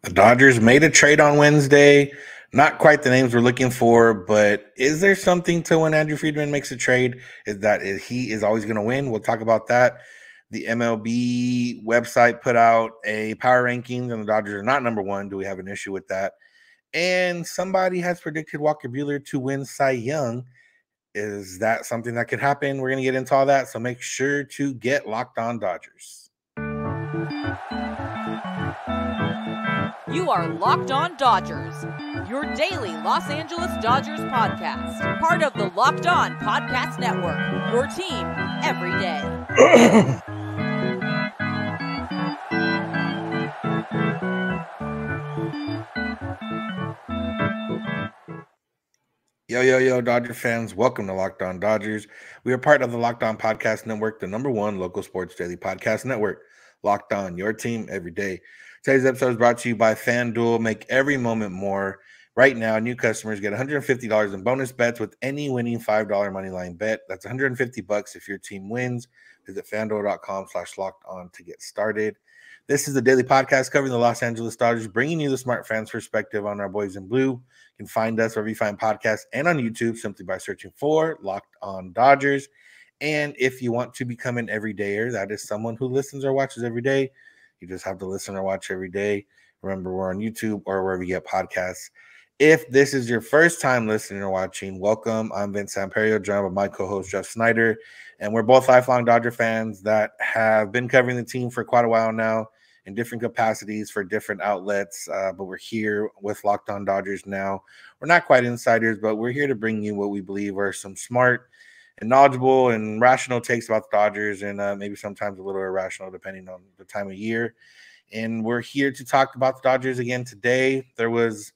The Dodgers made a trade on Wednesday. Not quite the names we're looking for, but is there something to when Andrew Friedman makes a trade? Is that he is always going to win? We'll talk about that. The MLB website put out a power rankings, and the Dodgers are not number one. Do we have an issue with that? And somebody has predicted Walker Buehler to win Cy Young. Is that something that could happen? We're going to get into all that, so make sure to get Locked On Dodgers. You are Locked On Dodgers, your daily Los Angeles Dodgers podcast. Part of the Locked On Podcast Network, your team every day. Yo, Dodger fans. Welcome to Locked On Dodgers. We are part of the Locked On Podcast Network, the number one local sports daily podcast network. Locked On, your team every day. Today's episode is brought to you by FanDuel. Make every moment more. Right now, new customers get $150 in bonus bets with any winning $5 moneyline bet. That's $150 if your team wins. Visit FanDuel.com/locked-on to get started. This is the daily podcast covering the Los Angeles Dodgers, bringing you the smart fans' perspective on our boys in blue. You can find us wherever you find podcasts and on YouTube simply by searching for Locked On Dodgers. And if you want to become an everydayer, that is someone who listens or watches every day, you just have to listen or watch every day. Remember, we're on YouTube or wherever you get podcasts. If this is your first time listening or watching, welcome. I'm Vince Samperio, joined by my co-host, Jeff Snider. And we're both lifelong Dodger fans that have been covering the team for quite a while now in different capacities for different outlets. But we're here with Locked On Dodgers now. We're not quite insiders, but we're here to bring you what we believe are some smart and knowledgeable and rational takes about the Dodgers, and maybe sometimes a little irrational depending on the time of year. And we're here to talk about the Dodgers again today. There was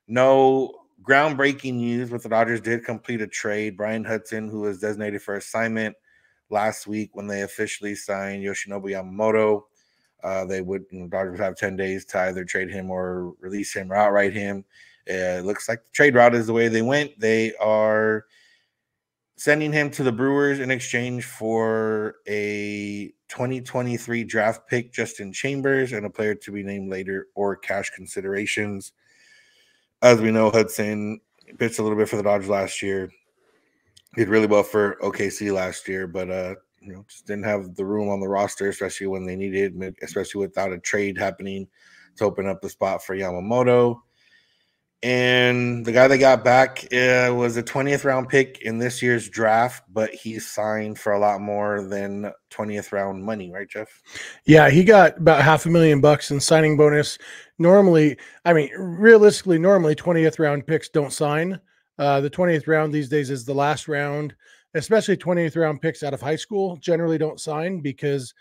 no groundbreaking news, but the Dodgers did complete a trade. Bryan Hudson, who was designated for assignment last week when they officially signed Yoshinobu Yamamoto, the Dodgers would have 10 days to either trade him or release him or outright him. It looks like the trade route is the way they went. They are sending him to the Brewers in exchange for a 2023 draft pick, Justin Chambers, and a player to be named later or cash considerations. As we know, Hudson pitched a little bit for the Dodgers last year. Did really well for OKC last year, but just didn't have the room on the roster, especially when they needed, especially without a trade happening to open up the spot for Yamamoto. And the guy they got back was a 20th round pick in this year's draft, but he signed for a lot more than 20th round money, right, Jeff? Yeah, he got about $500,000 in signing bonus. Realistically, normally 20th round picks don't sign. The 20th round these days is the last round, especially 20th round picks out of high school generally don't sign because,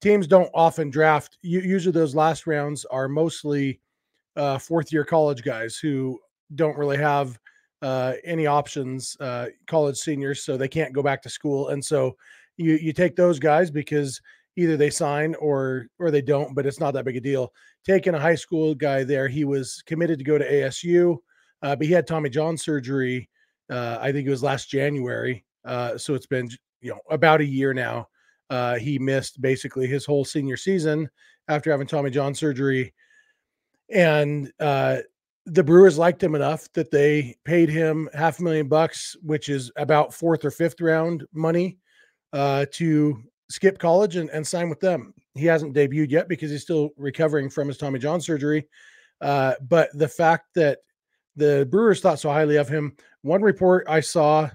teams don't often draft. Usually those last rounds are mostly fourth-year college guys who don't really have any options, college seniors, so they can't go back to school. And so you take those guys because either they sign or they don't, but it's not that big a deal. Taking a high school guy there, he was committed to go to ASU, but he had Tommy John surgery, I think it was last January. So it's been about a year now. He missed basically his whole senior season after having Tommy John surgery. And the Brewers liked him enough that they paid him $500,000, which is about fourth or fifth round money, to skip college and sign with them. He hasn't debuted yet because he's still recovering from his Tommy John surgery. But the fact that the Brewers thought so highly of him, one report I saw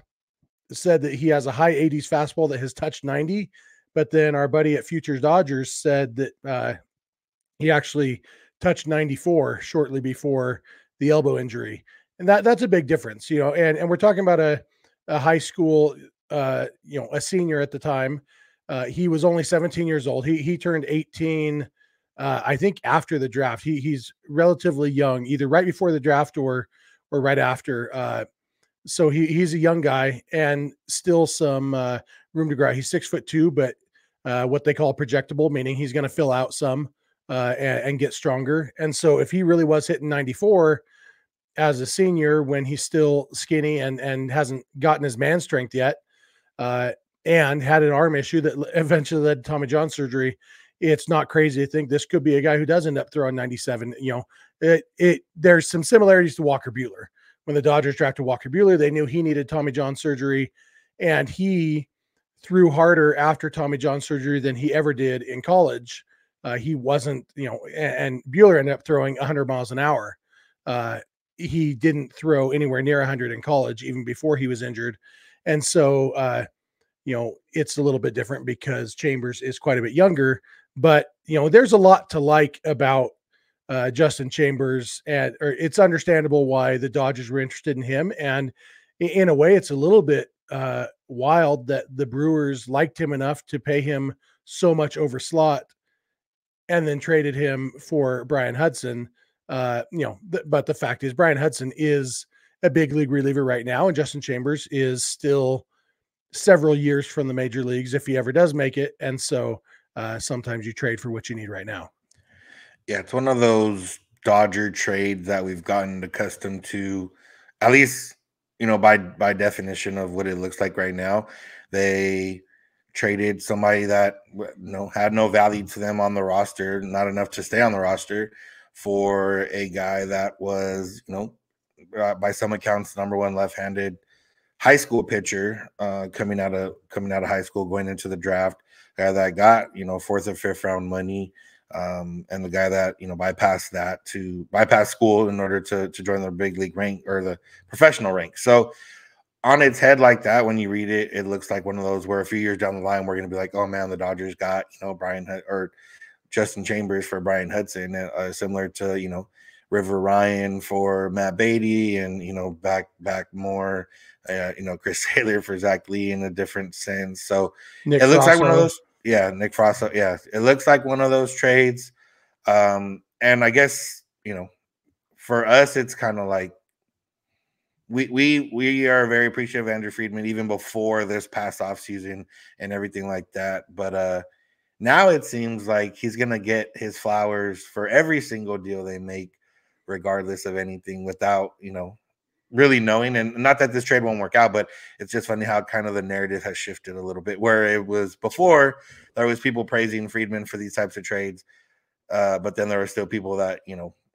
said that he has a high 80s fastball that has touched 90. But then our buddy at Futures Dodgers said that he actually touched 94 shortly before the elbow injury. And that's a big difference, and we're talking about a high school, a senior at the time. He was only 17 years old. He turned 18, I think after the draft. He's relatively young, either right before the draft or right after. So he's a young guy and still some room to grow. He's 6'2", but what they call projectable, meaning he's going to fill out some. And get stronger. And so if he really was hitting 94 as a senior when he's still skinny and hasn't gotten his man strength yet, and had an arm issue that eventually led to Tommy John surgery, it's not crazy to think this could be a guy who does end up throwing 97. There's some similarities to Walker Buehler. When the Dodgers drafted Walker Buehler, they knew he needed Tommy John surgery, and he threw harder after Tommy John surgery than he ever did in college. He wasn't, and Buehler ended up throwing 100 miles an hour. He didn't throw anywhere near 100 in college, even before he was injured. And so, it's a little bit different because Chambers is quite a bit younger, but, there's a lot to like about Justin Chambers, and it's understandable why the Dodgers were interested in him. And in a way, it's a little bit wild that the Brewers liked him enough to pay him so much over slot and then traded him for Bryan Hudson. But the fact is Bryan Hudson is a big league reliever right now, and Justin Chambers is still several years from the major leagues if he ever does make it. And so sometimes you trade for what you need right now. Yeah, it's one of those Dodger trades that we've gotten accustomed to, at least, by definition of what it looks like right now. They traded somebody that had no value to them on the roster, not enough to stay on the roster, for a guy that was, by some accounts, number one left-handed high school pitcher coming out of high school, going into the draft, guy that got 4th or 5th round money, and the guy that bypassed school in order to join the big league rank or the professional rank. So on its head like that, when you read it, it looks like one of those where a few years down the line we're going to be like, oh man, the Dodgers got or Justin Chambers for Bryan Hudson, similar to River Ryan for Matt Beatty, and back more Chris Taylor for Zach Lee in a different sense. So Nick it looks Frosso. like one of those. Yeah, Nick Frosso. Yeah, it looks like one of those trades. And I guess for us, it's kind of like we are very appreciative of Andrew Friedman even before this past offseason and everything like that. But now it seems like he's gonna get his flowers for every single deal they make, regardless of anything, without really knowing. And not that this trade won't work out, but it's just funny how kind of the narrative has shifted a little bit, where it was before there was people praising Friedman for these types of trades, but then there were still people that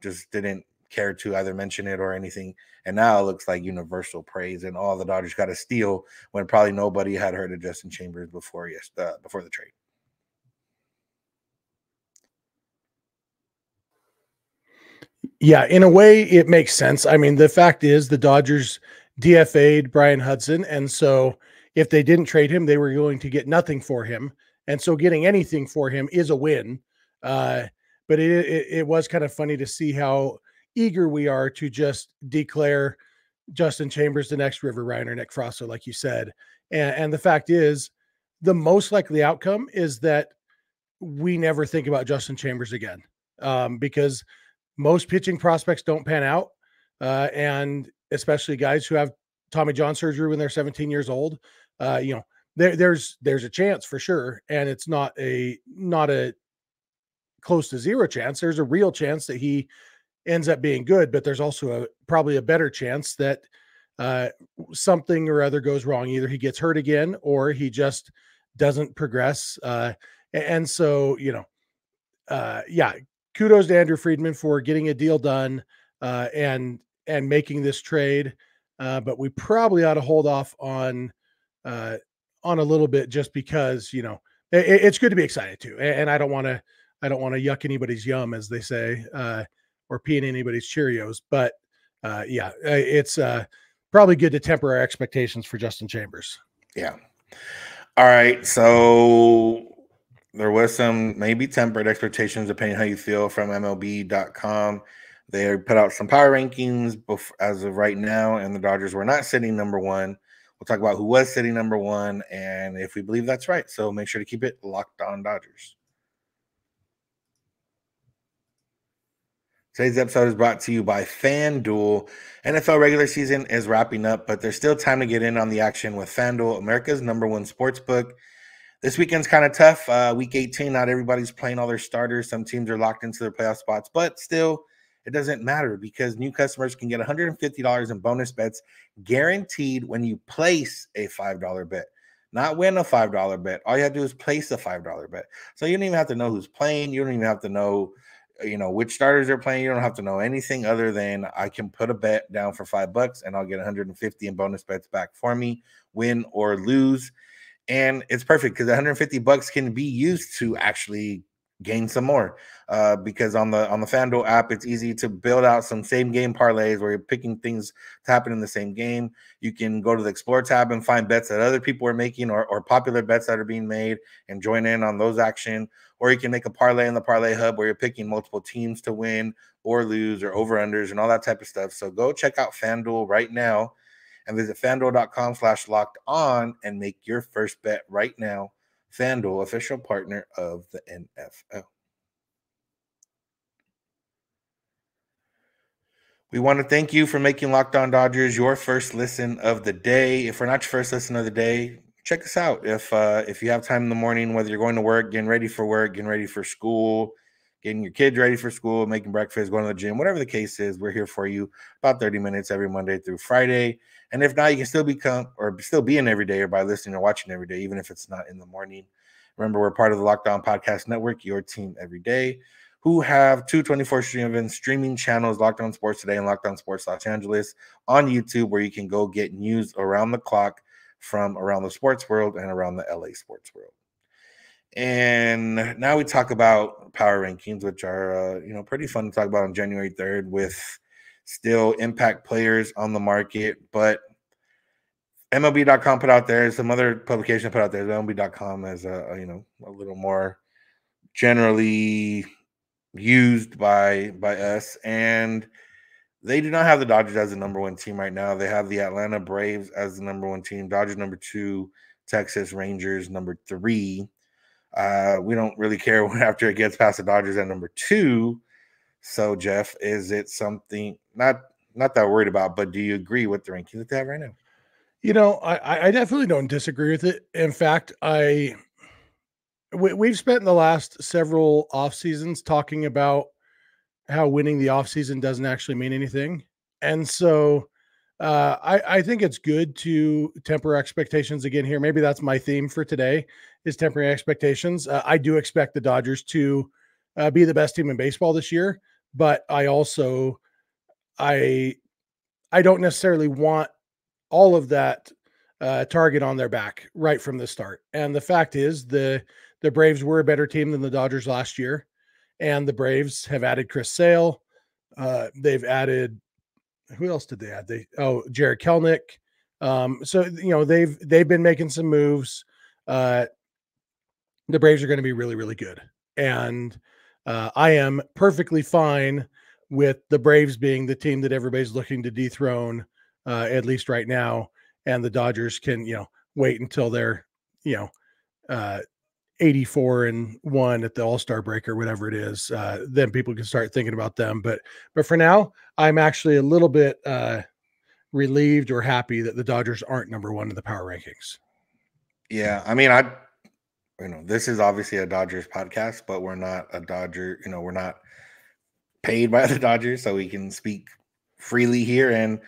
just didn't care to either mention it or anything. And now it looks like universal praise, and all the Dodgers got to steal when probably nobody had heard of Justin Chambers before the trade. Yeah, in a way, it makes sense. I mean, the fact is the Dodgers DFA'd Bryan Hudson, and so if they didn't trade him, they were going to get nothing for him. And so getting anything for him is a win. But it was kind of funny to see how eager we are to just declare Justin Chambers the next River Ryan or Nick Frosso, like you said. And the fact is, the most likely outcome is that we never think about Justin Chambers again, because most pitching prospects don't pan out, and especially guys who have Tommy John surgery when they're 17 years old. There's a chance for sure, and it's not a close to zero chance. There's a real chance that he ends up being good, but there's also probably a better chance that something or other goes wrong. Either he gets hurt again or he just doesn't progress. And so, kudos to Andrew Friedman for getting a deal done and making this trade. But we probably ought to hold off on a little bit, just because, it's good to be excited too. And I don't want to yuck anybody's yum, as they say, or pee in anybody's Cheerios. But it's probably good to temper our expectations for Justin Chambers. Yeah. All right. So there was some maybe tempered expectations, depending how you feel, from MLB.com. They put out some power rankings as of right now, and the Dodgers were not sitting number one. We'll talk about who was sitting number one and if we believe that's right. So make sure to keep it locked on Dodgers. Today's episode is brought to you by FanDuel. NFL regular season is wrapping up, but there's still time to get in on the action with FanDuel, America's #1 sportsbook. This weekend's kind of tough. Week 18, not everybody's playing all their starters. Some teams are locked into their playoff spots, but still, it doesn't matter because new customers can get $150 in bonus bets guaranteed when you place a $5 bet. not win a $5 bet. All you have to do is place a $5 bet. So you don't even have to know who's playing. You don't even have to know, which starters are playing. You don't have to know anything other than I can put a bet down for $5 and I'll get 150 in bonus bets back for me, win or lose. And it's perfect because $150 can be used to actually gain some more. Because on the FanDuel app, it's easy to build out some same game parlays where you're picking things to happen in the same game. You can go to the Explore tab and find bets that other people are making or popular bets that are being made and join in on those action. Or you can make a parlay in the Parlay Hub where you're picking multiple teams to win or lose or over-unders and all that type of stuff. So go check out FanDuel right now and visit FanDuel.com/locked-on and make your first bet right now. FanDuel, official partner of the NFL. We want to thank you for making Locked On Dodgers your first listen of the day. If we're not your first listen of the day, check us out. If you have time in the morning, whether you're going to work, getting ready for work, getting ready for school, getting your kids ready for school, making breakfast, going to the gym, whatever the case is, we're here for you about 30 minutes every Monday through Friday. And if not, you can still be in every day or by listening or watching every day, even if it's not in the morning. Remember, we're part of the Locked On Podcast Network, your team every day, who have two 24/7 streaming channels, Locked On Sports Today and Locked On Sports Los Angeles on YouTube, where you can go get news around the clock from around the sports world and around the LA sports world. And now we talk about power rankings, which are pretty fun to talk about on January 3rd with still impact players on the market. But MLB.com put out there, some other publication put out there, MLB.com as a little more generally used by us, and they do not have the Dodgers as the number one team right now. They have the Atlanta Braves as the number one team, Dodgers number 2, Texas Rangers number 3. We don't really care after it gets past the Dodgers at number 2. So, Jeff, is it something not that worried about, but do you agree with the rankings that they have right now? I definitely don't disagree with it. In fact, we've spent the last several off seasons talking about how winning the off season doesn't actually mean anything. And so I think it's good to temper expectations again here. Maybe that's my theme for today, is tempering expectations. I do expect the Dodgers to be the best team in baseball this year, but I also, I don't necessarily want all of that target on their back right from the start. And the fact is the Braves were a better team than the Dodgers last year. And the Braves have added Chris Sale. They've added, who else did they add? Jared Kelenic. So they've been making some moves. The Braves are going to be really, really good. And I am perfectly fine with the Braves being the team that everybody's looking to dethrone, at least right now. And the Dodgers can, wait until they're, 84-1 at the All-Star break or whatever it is. Then people can start thinking about them. But for now, I'm actually a little bit relieved or happy that the Dodgers aren't number 1 in the power rankings. Yeah. I mean, this is obviously a Dodgers podcast, but we're not a Dodger, we're not paid by the Dodgers, so we can speak freely here. And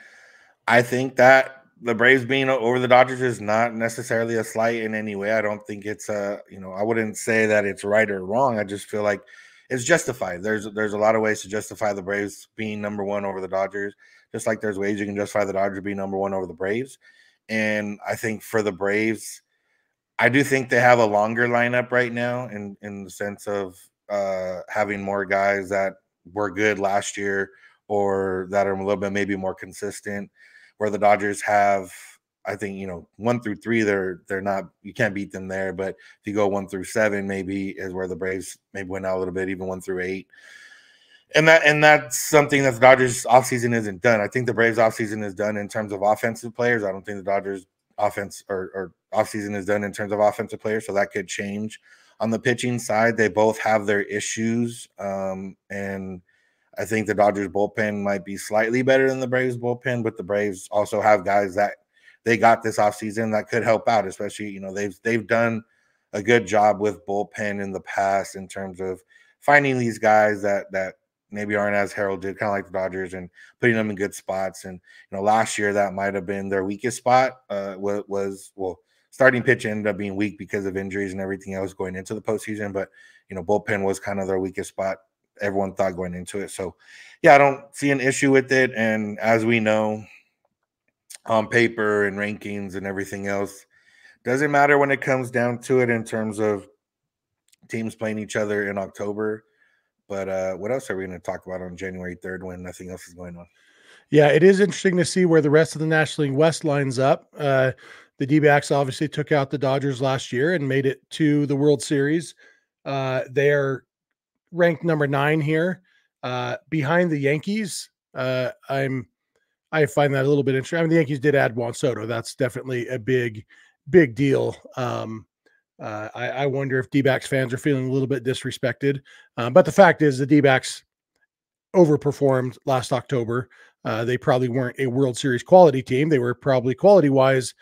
I think that the Braves being over the Dodgers is not necessarily a slight in any way. I don't think it's I wouldn't say that it's right or wrong. I just feel like it's justified. There's a lot of ways to justify the Braves being number 1 over the Dodgers, just like there's ways you can justify the Dodgers being number 1 over the Braves. And I think for the Braves, I do think they have a longer lineup right now in the sense of having more guys that were good last year or that are a little bit maybe more consistent, where the Dodgers have, I think, 1 through 3, they're not, you can't beat them there. But if you go 1 through 7, maybe is where the Braves maybe went out a little bit, even 1 through 8. And that's something that the Dodgers offseason isn't done. I think the Braves offseason is done in terms of offensive players. I don't think the Dodgers offense or offseason is done in terms of offensive players. So that could change. On the pitching side, they both have their issues. And I think the Dodgers bullpen might be slightly better than the Braves bullpen, but the Braves also have guys that they got this offseason that could help out, especially, they've done a good job with bullpen in the past in terms of finding these guys that maybe aren't as heralded, kind of like the Dodgers, and putting them in good spots. And, last year that might have been their weakest spot starting pitch ended up being weak because of injuries and everything else going into the postseason. But, bullpen was kind of their weakest spot. Everyone thought going into it. So, yeah, I don't see an issue with it. And as we know, on paper and rankings and everything else, doesn't matter when it comes down to it in terms of teams playing each other in October. But what else are we going to talk about on January 3rd when nothing else is going on? Yeah, it is interesting to see where the rest of the National League West lines up. The D-backs obviously took out the Dodgers last year and made it to the World Series. They are ranked number 9 here, behind the Yankees. I find that a little bit interesting. I mean, the Yankees did add Juan Soto. That's definitely a big deal. I wonder if D-backs fans are feeling a little bit disrespected. But the fact is the D-backs overperformed last October. They probably weren't a World Series quality team. They were probably quality-wise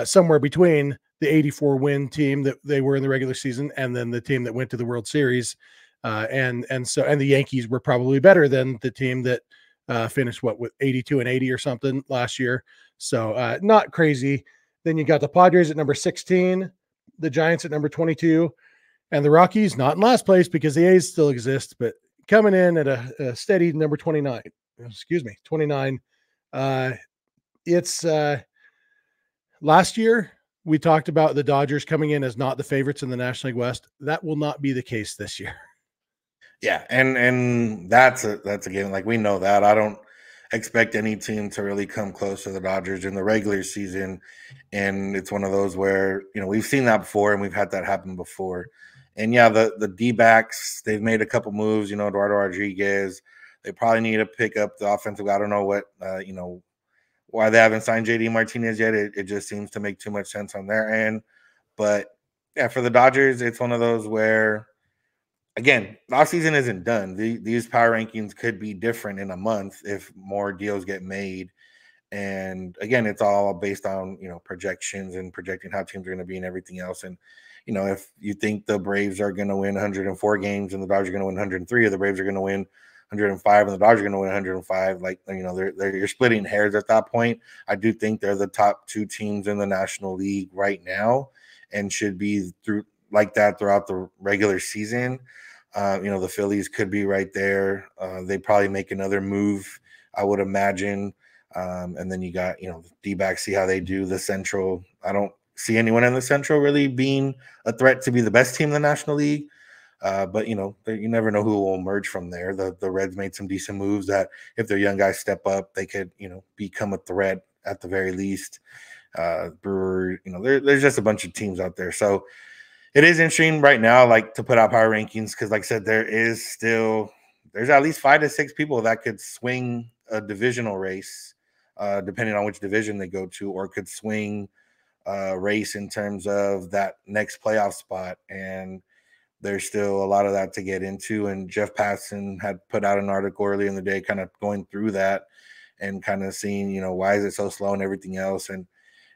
somewhere between the 84-win team that they were in the regular season and then the team that went to the World Series. And the Yankees were probably better than the team that finished with 82 and 80 or something last year. So not crazy. Then you got the Padres at number 16, the Giants at number 22, and the Rockies not in last place because the A's still exist, but coming in at a steady number 29. 29. It's last year we talked about the Dodgers coming in as not the favorites in the National League West. That will not be the case this year. Yeah, and that's a game. Like, we know that. I don't expect any team to really come close to the Dodgers in the regular season. And it's one of those where, we've seen that before and we've had that happen before. And yeah, the D-backs, they've made a couple moves, Eduardo Rodriguez. They probably need to pick up the offensive. I don't know what, why they haven't signed JD Martinez yet. It just seems to make too much sense on their end. But yeah, for the Dodgers, it's one of those where, again, the offseason isn't done. These power rankings could be different in a month if more deals get made. And again, it's all based on, projections and projecting how teams are going to be and everything else. And, if you think the Braves are going to win 104 games and the Dodgers are going to win 103, or the Braves are going to win 105 and the Dodgers are going to win 105, you're splitting hairs at that point. I do think they're the top 2 teams in the National League right now and should be like that throughout the regular season. The Phillies could be right there. They probably make another move, I would imagine. And then you got, the D-backs, see how they do. The Central, I don't see anyone in the Central really being a threat to be the best team in the National League. But, you never know who will emerge from there. The Reds made some decent moves that if their young guys step up, they could, become a threat at the very least. Brewers, there's just a bunch of teams out there. So it is interesting right now, to put out power rankings because, like I said, there's at least 5 to 6 people that could swing a divisional race, depending on which division they go to, or could swing race in terms of that next playoff spot. And there's still a lot of that to get into. And Jeff Passan had put out an article earlier in the day kind of going through that and kind of seeing, why is it so slow and everything else. And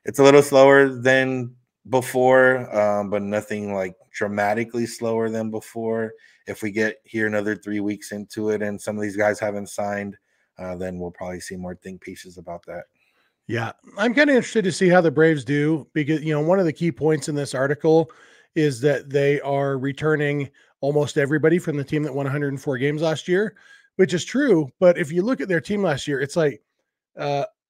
it's a little slower than before, but nothing dramatically slower than before. If we get here another 3 weeks into it and some of these guys haven't signed, then we'll probably see more think pieces about that. Yeah, I'm kind of interested to see how the Braves do because, one of the key points in this article is that they are returning almost everybody from the team that won 104 games last year, which is true. But if you look at their team last year, it's like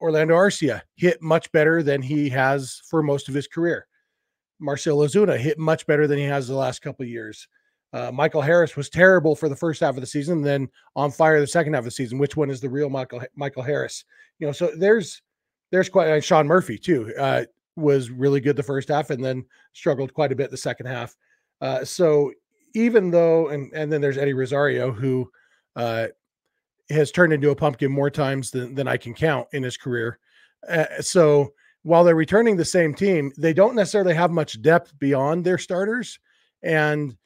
Orlando Arcia hit much better than he has for most of his career. Marcell Ozuna hit much better than he has the last couple of years. Michael Harris was terrible for the first half of the season, then on fire the second half of the season. Which one is the real Michael Harris? So there's quite Sean Murphy too. Was really good the first half and then struggled quite a bit the second half. So even though, and then there's Eddie Rosario, who has turned into a pumpkin more times than I can count in his career. So while they're returning the same team, they don't necessarily have much depth beyond their starters. And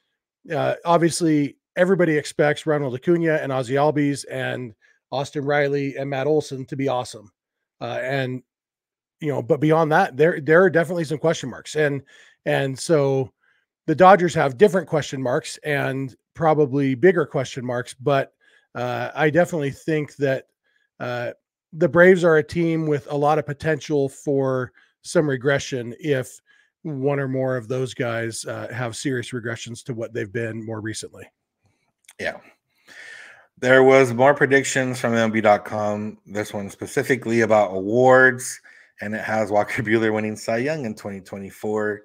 obviously everybody expects Ronald Acuna and Ozzie Albies and Austin Riley and Matt Olson to be awesome. But beyond that, there are definitely some question marks. And so the Dodgers have different question marks and probably bigger question marks. But I definitely think that the Braves are a team with a lot of potential for some regression if one or more of those guys have serious regressions to what they've been more recently. Yeah. There was more predictions from MLB.com. This one specifically about awards, and it has Walker Buehler winning Cy Young in 2024.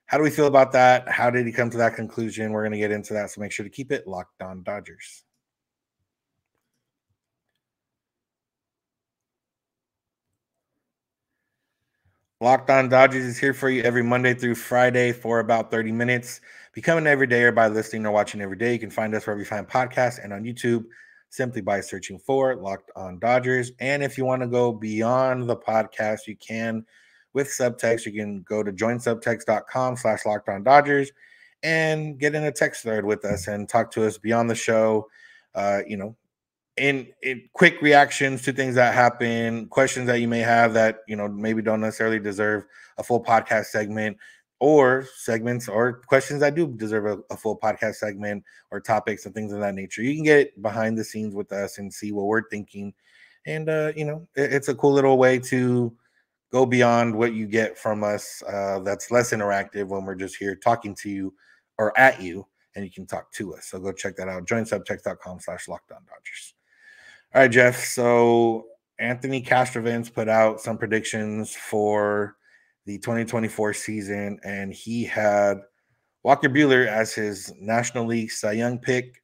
How do we feel about that? How did he come to that conclusion? We're going to get into that, so make sure to keep it locked on Dodgers. Locked on Dodgers is here for you every Monday through Friday for about 30 minutes. Become an everydayer by listening or watching every day. You can find us wherever you find podcasts and on YouTube simply by searching for Locked on Dodgers. And if you want to go beyond the podcast, you can with subtext. You can go to joinsubtext.com/Locked on Dodgers and get in a text thread with us and talk to us beyond the show. In quick reactions to things that happen, questions that you may have that, maybe don't necessarily deserve a full podcast segment, or segments or questions that do deserve a full podcast segment, or topics and things of that nature. You can get behind the scenes with us and see what we're thinking. And, it's a cool little way to go beyond what you get from us. That's less interactive when we're just here talking to you or at you, and you can talk to us. So go check that out. Joinsubtext.com/LockedOnDodgers. All right, Jeff. So Anthony Castrovince put out some predictions for the 2024 season, and he had Walker Buehler as his National League Cy Young pick.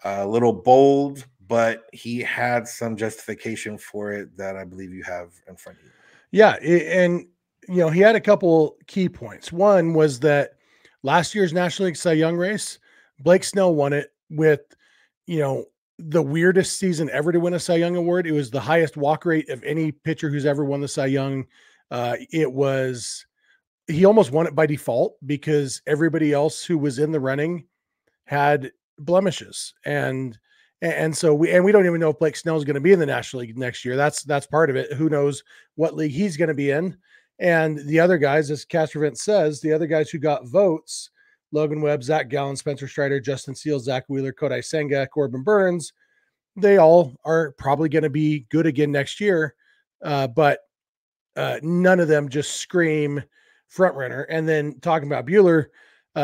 A little bold, but he had some justification for it that I believe you have in front of you. Yeah, and he had a couple key points. One was that last year's National League Cy Young race, Blake Snell won it with, the weirdest season ever to win a Cy Young award. It was the highest walk rate of any pitcher who's ever won the Cy Young. He almost won it by default because everybody else who was in the running had blemishes. And so we don't even know if Blake Snell is going to be in the National League next year. That's part of it. Who knows what league he's going to be in. And the other guys, as Castrovince says, the other guys who got votes, Logan Webb, Zach Gallen, Spencer Strider, Justin Seals, Zach Wheeler, Kodai Senga, Corbin Burns, they all are probably going to be good again next year. But none of them just scream front runner. And then talking about Buehler,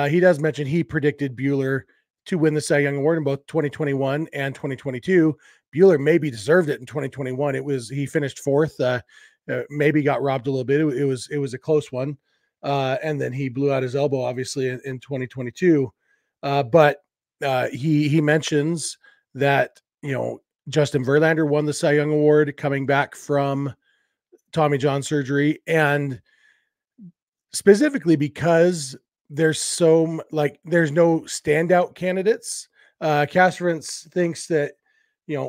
he does mention he predicted Buehler to win the Cy Young Award in both 2021 and 2022. Buehler maybe deserved it in 2021. He finished fourth, maybe got robbed a little bit. It was a close one. And then he blew out his elbow, obviously, in 2022. But he mentions that, Justin Verlander won the Cy Young Award coming back from Tommy John surgery. And specifically because there's no standout candidates. Castrovince thinks that,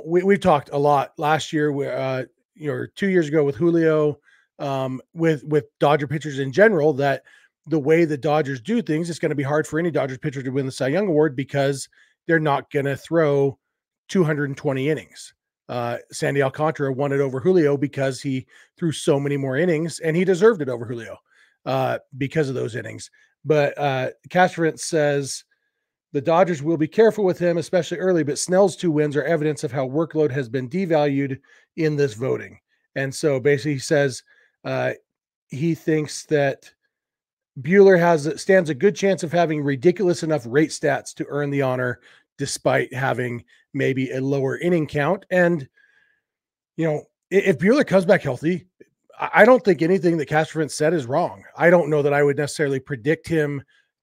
we've talked a lot last year, 2 years ago with Julio, with Dodger pitchers in general, that the way the Dodgers do things, it's going to be hard for any Dodgers pitcher to win the Cy Young Award because they're not going to throw 220 innings. Sandy Alcantara won it over Julio because he threw so many more innings, and he deserved it over Julio because of those innings. But Castrovince says the Dodgers will be careful with him, especially early, but Snell's 2 wins are evidence of how workload has been devalued in this voting. And so basically he says he thinks that Buehler stands a good chance of having ridiculous enough rate stats to earn the honor, despite having maybe a lower inning count. And, if Buehler comes back healthy, I don't think anything that Castrovince said is wrong. I don't know that I would necessarily predict him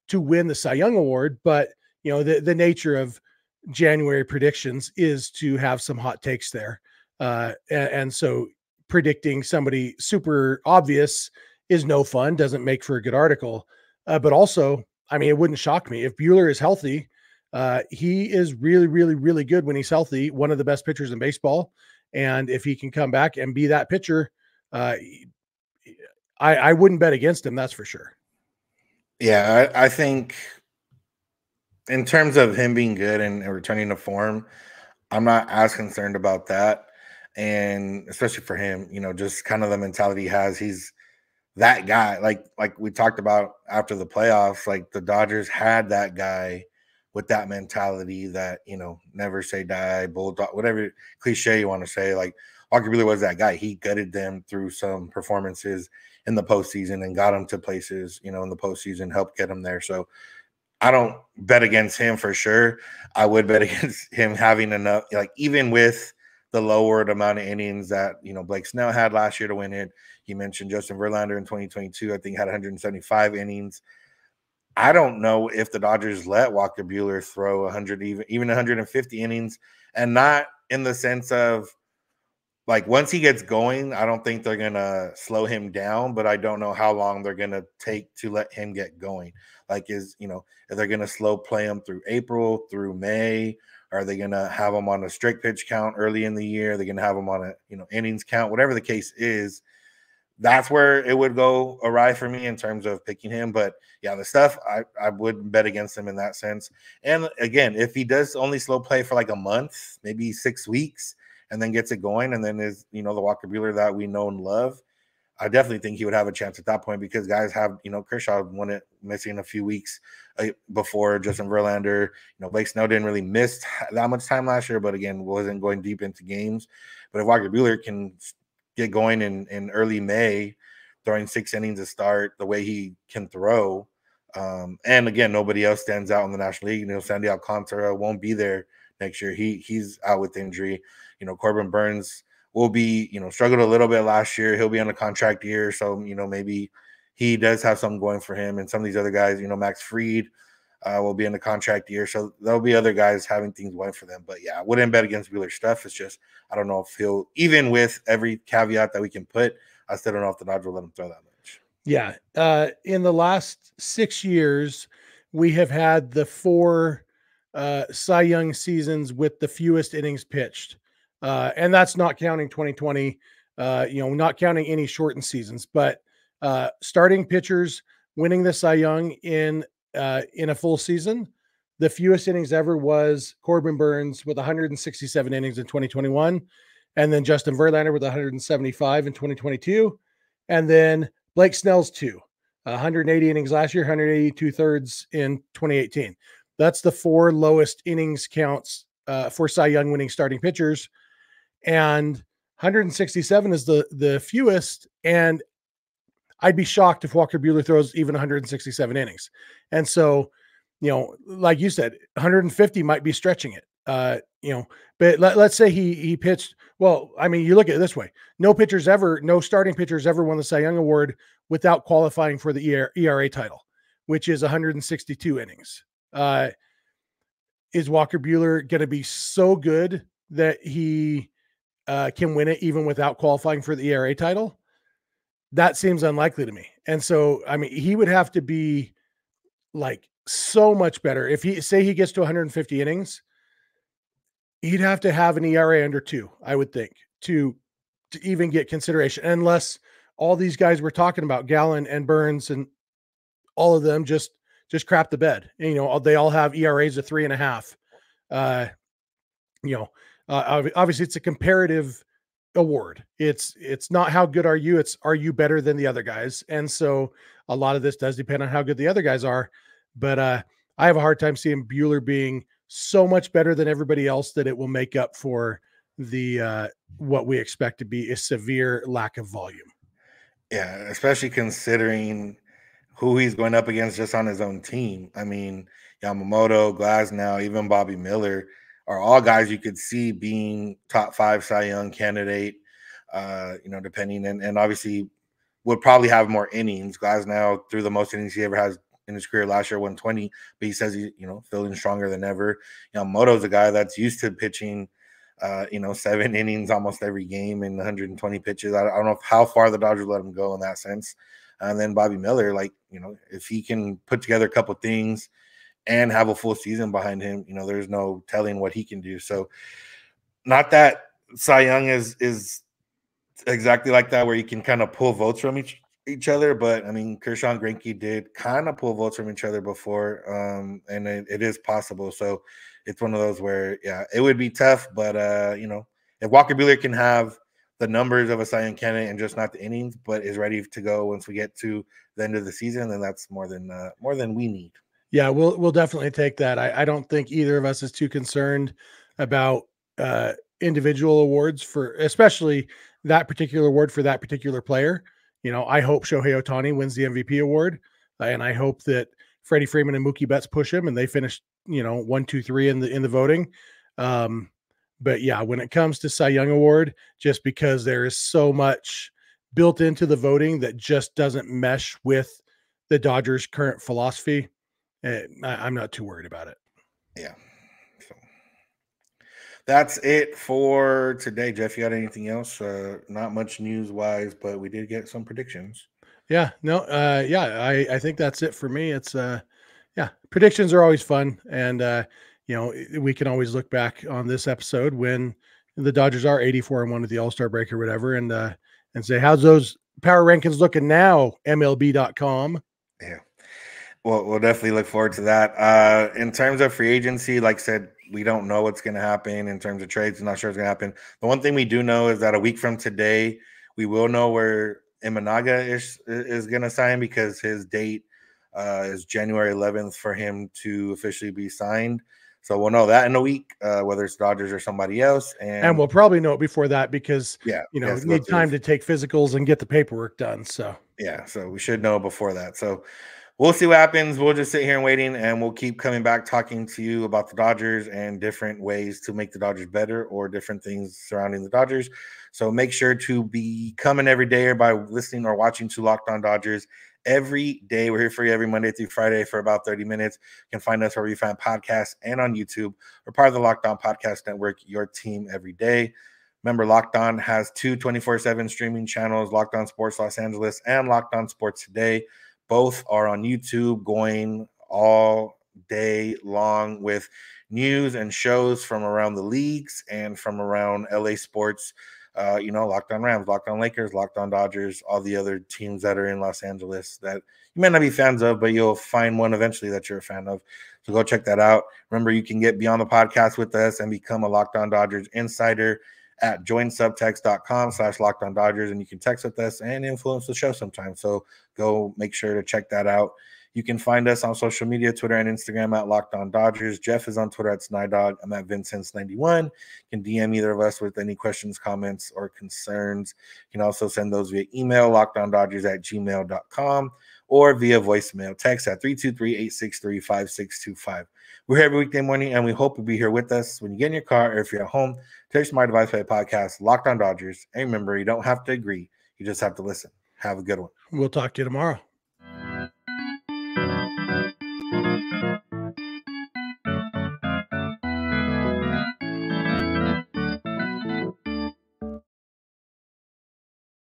to win the Cy Young Award, but, the nature of January predictions is to have some hot takes there. And so predicting somebody super obvious is no fun, doesn't make for a good article. But also, it wouldn't shock me if Buehler is healthy. He is really, really, really good when he's healthy, one of the best pitchers in baseball. And if he can come back and be that pitcher, I wouldn't bet against him. That's for sure. Yeah. I think in terms of him being good and returning to form, I'm not as concerned about that. And especially for him, just kind of the mentality he has. He's that guy. Like we talked about after the playoffs, like the Dodgers had that guy with that mentality that, never say die, bulldog, whatever cliche you want to say. Like Walker Buehler was that guy. He gutted them through some performances in the postseason and got him to places, in the postseason, helped get him there. So I don't bet against him for sure. I would bet against him having enough, like even with the lowered amount of innings that, Blake Snell had last year to win it. He mentioned Justin Verlander in 2022, I think had 175 innings. I don't know if the Dodgers let Walker Buehler throw 100, even 150 innings, and not in the sense of like once he gets going, I don't think they're going to slow him down, but I don't know how long they're going to take to let him get going. Like if they're going to slow play him through April, through May, are they going to have him on a strict pitch count early in the year? They're going to have him on a, innings count, whatever the case is. That's where it would go awry for me in terms of picking him. But yeah, the stuff I would bet against him in that sense. And again, if he does only slow play for like a month, maybe 6 weeks, and then gets it going, and then is the Walker Buehler that we know and love, I definitely think he would have a chance at that point because guys have Kershaw won it missing a few weeks before Justin Verlander. Blake Snell didn't really miss that much time last year, but again wasn't going deep into games. But if Walker Buehler can get going in early May, throwing 6 innings to start the way he can throw. And again, nobody else stands out in the National League. Sandy Alcantara won't be there next year. He's out with injury. Corbin Burns will be, struggled a little bit last year. He'll be on a contract year. So, maybe he does have something going for him. And some of these other guys, Max Fried will be in a contract year. So there'll be other guys having things going for them. But yeah, I wouldn't bet against Buehler's stuff. It's just, I don't know if he'll, even with every caveat that we can put, I still don't know if the Dodgers will let him throw that much. Yeah. In the last 6 years, we have had the 4 Cy Young seasons with the fewest innings pitched. And that's not counting 2020, not counting any shortened seasons, but starting pitchers winning the Cy Young in a full season. The fewest innings ever was Corbin Burns with 167 innings in 2021. And then Justin Verlander with 175 in 2022. And then Blake Snell's 180 innings last year, 182 thirds in 2018. That's the 4 lowest innings counts for Cy Young winning starting pitchers. And 167 is the fewest. And I'd be shocked if Walker Buehler throws even 167 innings. And so, like you said, 150 might be stretching it. But let's say he pitched. Well, I mean, you look at it this way: no starting pitchers ever won the Cy Young Award without qualifying for the ERA title, which is 162 innings. Is Walker Buehler going to be so good that he can win it even without qualifying for the ERA title? That seems unlikely to me. And so, I mean, he would have to be like so much better. If he gets to 150 innings, he'd have to have an ERA under 2, I would think, to even get consideration, unless all these guys we're talking about, Gallen and Burns and all of them just crap the bed. They all have ERAs of 3.5. Obviously it's a comparative award. It's not how good are you, it's are you better than the other guys. And so a lot of this does depend on how good the other guys are. But I have a hard time seeing Buehler being so much better than everybody else that it will make up for the what we expect to be a severe lack of volume. Yeah, especially considering who he's going up against just on his own team. I mean, Yamamoto, Glasnow, even Bobby Miller are all guys you could see being top 5 Cy Young candidate, depending. And obviously would probably have more innings. Glasnow threw the most innings he ever has in his career last year, 120, but he says he's, feeling stronger than ever. Yamamoto's a guy that's used to pitching, 7 innings almost every game in 120 pitches. I don't know how far the Dodgers let him go in that sense. And then Bobby Miller, if he can put together a couple things and have a full season behind him, there's no telling what he can do. So not that Cy Young is exactly like that, where you can kind of pull votes from each other. But I mean, Kershaw and Greinke did kind of pull votes from each other before. And it is possible. So it's one of those where, yeah, it would be tough. But, if Walker Buehler can have the numbers of a Cy Young candidate and just not the innings, but is ready to go once we get to the end of the season, then that's more than we need. Yeah, we'll definitely take that. I don't think either of us is too concerned about individual awards for, especially that particular award for that particular player. I hope Shohei Ohtani wins the MVP award, and I hope that Freddie Freeman and Mookie Betts push him and they finish, 1, 2, 3 in the voting. But yeah, when it comes to Cy Young Award, just because there is so much built into the voting that just doesn't mesh with the Dodgers' current philosophy, I'm not too worried about it. Yeah. So that's it for today. Jeff, you got anything else? Not much news-wise, but we did get some predictions. Yeah, no, I think that's it for me. It's predictions are always fun, and we can always look back on this episode when the Dodgers are 84-1 at the All-Star break or whatever, and say, how's those power rankings looking now, MLB.com? Yeah, well, we'll definitely look forward to that. In terms of free agency, like I said, we don't know what's going to happen in terms of trades. I'm not sure what's going to happen. The one thing we do know is that a week from today, we will know where Imanaga is going to sign, because his date is January 11th for him to officially be signed. So we'll know that in a week, whether it's Dodgers or somebody else. And we'll probably know it before that, because, need time to take physicals and get the paperwork done. So, yeah, so we should know before that. So we'll see what happens. We'll just sit here and waiting, and we'll keep coming back talking to you about the Dodgers and different ways to make the Dodgers better or different things surrounding the Dodgers. So make sure to be coming every day or by listening or watching to Locked On Dodgers every day. We're here for you every Monday through Friday for about 30 minutes. You can find us wherever you find podcasts and on YouTube. We're part of the Locked On Podcast Network, your team every day. Remember, Locked On has two 24/7 streaming channels, Locked On Sports Los Angeles and Locked On Sports Today. Both are on YouTube, going all day long with news and shows from around the leagues and from around LA sports. Locked On Rams, Locked On Lakers, Locked On Dodgers, all the other teams that are in Los Angeles that you may not be fans of, but you'll find one eventually that you're a fan of. So go check that out. Remember, you can get beyond the podcast with us and become a Locked On Dodgers insider at joinsubtext.com/LockedOnDodgers, and you can text with us and influence the show sometimes. So go make sure to check that out. You can find us on social media, Twitter and Instagram at Locked On Dodgers. Jeff is on Twitter at Snider. I'm at Vincents91. You can DM either of us with any questions, comments, or concerns. You can also send those via email, lockedondodgers@gmail.com, or via voicemail. Text at 323-863-5625. We're here every weekday morning, and we hope you'll be here with us when you get in your car or if you're at home. Text my device play podcast, Locked On Dodgers. And remember, you don't have to agree. You just have to listen. Have a good one. We'll talk to you tomorrow.